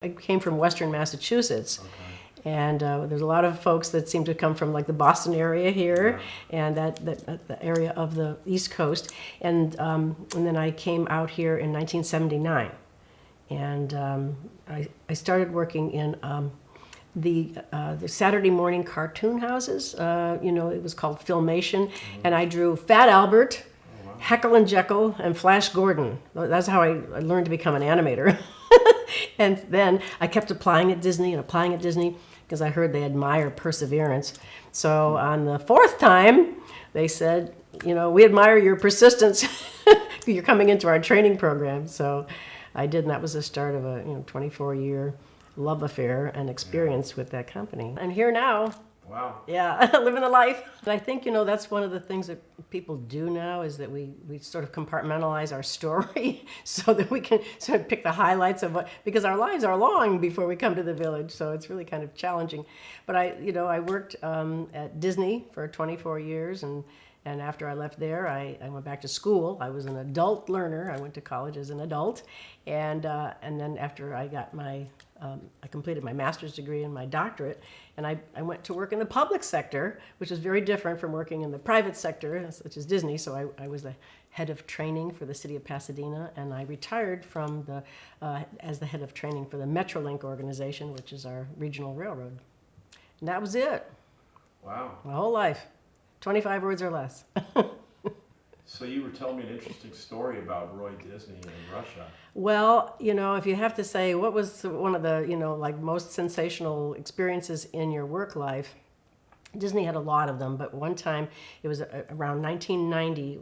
I came from Western Massachusetts. Okay. And there's a lot of folks that seem to come from like the Boston area here, and that the area of the East Coast. And then I came out here in 1979, and I started working in the Saturday morning cartoon houses. It was called Filmation, and I drew Fat Albert, Heckle and Jekyll, and Flash Gordon. That's how I learned to become an animator. And then I kept applying at Disney because I heard they admire perseverance. So on the fourth time, they said, we admire your persistence. You're coming into our training program. So I did, and that was the start of a 24-year love affair and experience with that company. I'm here now. Wow. Yeah, living the life. And I think, that's one of the things that people do now is that we sort of compartmentalize our story so that we can sort of pick the highlights of because our lives are long before we come to the village, so it's really kind of challenging. But I worked at Disney for 24 years, and after I left there, I went back to school. I was an adult learner. I went to college as an adult, and then after I got I completed my master's degree and my doctorate, and I went to work in the public sector, which is very different from working in the private sector, such as Disney. So I was the head of training for the city of Pasadena, and I retired from as the head of training for the Metrolink organization, which is our regional railroad. And that was it. Wow. My whole life. 25 words or less. So you were telling me an interesting story about Roy Disney in Russia. Well, if you have to say what was one of the, most sensational experiences in your work life, Disney had a lot of them, but one time it was around 1990,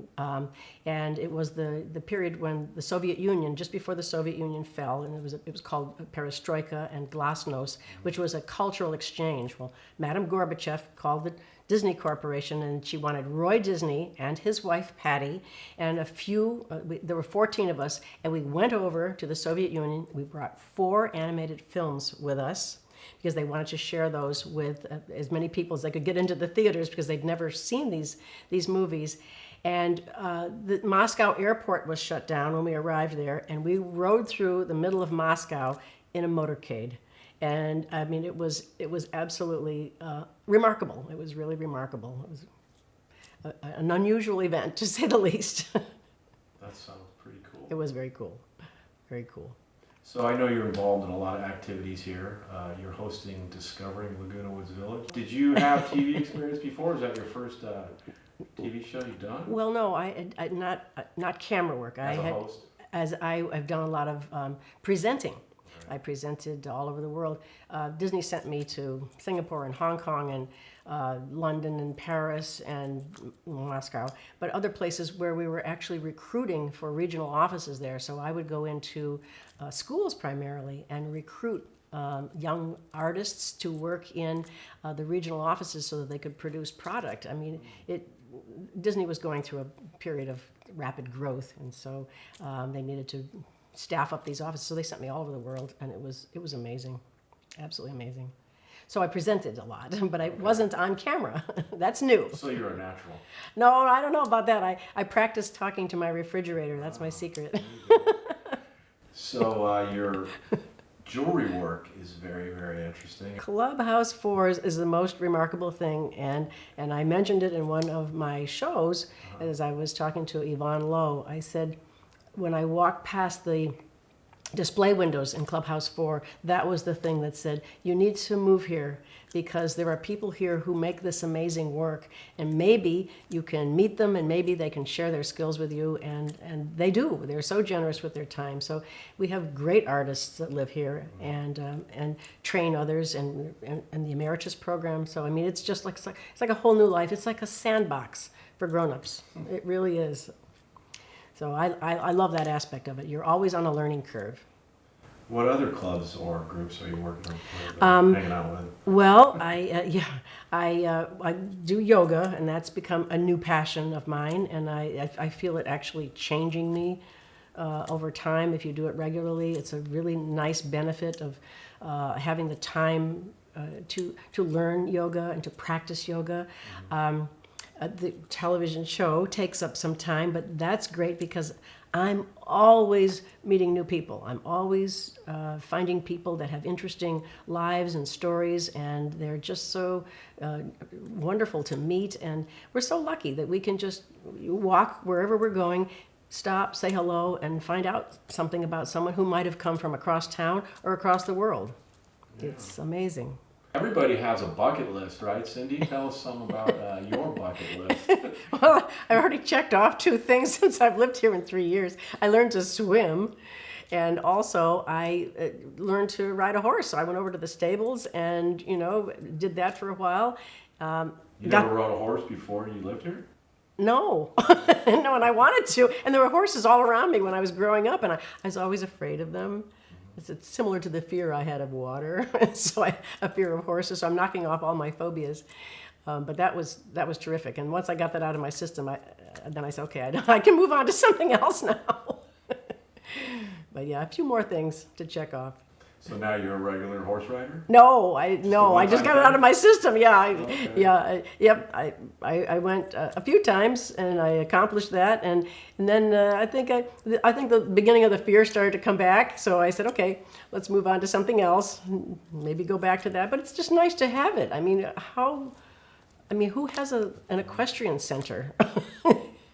and it was the period when the Soviet Union, just before the Soviet Union fell, and it was called Perestroika and Glasnost, which was a cultural exchange. Well, Madame Gorbachev called the Disney Corporation, and she wanted Roy Disney and his wife Patty and there were 14 of us, and we went over to the Soviet Union. We brought 4 animated films with us because they wanted to share those with as many people as they could get into the theaters because they'd never seen these movies. And the Moscow airport was shut down when we arrived there, and we rode through the middle of Moscow in a motorcade. And I mean, it was absolutely remarkable. It was really remarkable. It was an unusual event, to say the least. That sounds pretty cool. It was very cool, very cool. So I know you're involved in a lot of activities here. You're hosting Discovering Laguna Woods Village. Did you have TV experience before? Is that your first TV show you've done? Well, no, I not camera work. As a host? I've done a lot of presenting. I presented all over the world. Disney sent me to Singapore and Hong Kong and London and Paris and Moscow, but other places where we were actually recruiting for regional offices there. So I would go into schools primarily and recruit young artists to work in the regional offices so that they could produce product. I mean, Disney was going through a period of rapid growth, and so they needed to staff up these offices, so they sent me all over the world, and it was amazing, absolutely amazing. So I presented a lot, but I wasn't on camera. That's new. So you're a natural. No, I don't know about that. I practiced talking to my refrigerator. That's my secret. So your jewelry work is very, very interesting. Clubhouse 4 is the most remarkable thing, and I mentioned it in one of my shows as I was talking to Yvonne Lowe. I said, when I walked past the display windows in Clubhouse 4, that was the thing that said, you need to move here because there are people here who make this amazing work, and maybe you can meet them and maybe they can share their skills with you, and they do. They're so generous with their time. So we have great artists that live here and train others and the Emeritus program. So I mean, it's just it's like a whole new life. It's like a sandbox for grown-ups. It really is. So I love that aspect of it. You're always on a learning curve. What other clubs or groups are you working with, hanging out with? Well, I do yoga, and that's become a new passion of mine, and I feel it actually changing me over time. If you do it regularly, it's a really nice benefit of having the time to learn yoga and to practice yoga. The television show takes up some time, but that's great because I'm always meeting new people. I'm always finding people that have interesting lives and stories, and they're just so wonderful to meet. And we're so lucky that we can just walk wherever we're going, stop, say hello, and find out something about someone who might have come from across town or across the world. Yeah. It's amazing. Everybody has a bucket list, right, Cyndee? Tell us some about your bucket list. Well, I've already checked off 2 things since I've lived here in 3 years. I learned to swim, and also I learned to ride a horse. So I went over to the stables and, did that for a while. You never rode a horse before you lived here? No, no, and I wanted to. And there were horses all around me when I was growing up, and I was always afraid of them. It's similar to the fear I had of water, so a fear of horses. So I'm knocking off all my phobias. But that was terrific. And once I got that out of my system, then I said, okay, I can move on to something else now. But yeah, a few more things to check off. So now you're a regular horse rider? No, I just got it out of my system. Yeah, Okay. I went a few times and I accomplished that, and then I think the beginning of the fear started to come back. So I said, okay, let's move on to something else. Maybe go back to that. But it's just nice to have it. I mean, who has an equestrian center?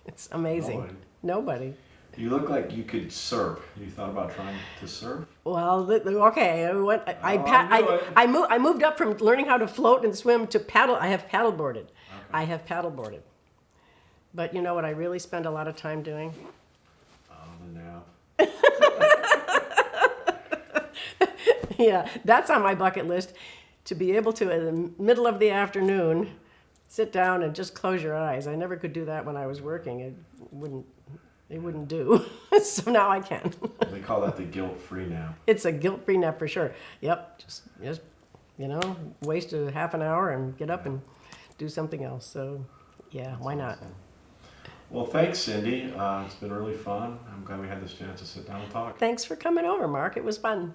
It's amazing. Nobody. You look like you could surf. You thought about trying to surf? Well, okay. I moved up from learning how to float and swim to paddle. I have paddleboarded. Okay. I have paddleboarded. But you know what I really spend a lot of time doing? The nap. Yeah, that's on my bucket list. To be able to, in the middle of the afternoon, sit down and just close your eyes. I never could do that when I was working. It wouldn't do. So now I can. They call that the guilt-free nap. It's a guilt-free nap for sure. Yep, just waste a half an hour and get up and do something else. So yeah, why not? Awesome. Well, thanks, Cyndee. It's been really fun. I'm glad we had this chance to sit down and talk. Thanks for coming over, Mark. It was fun.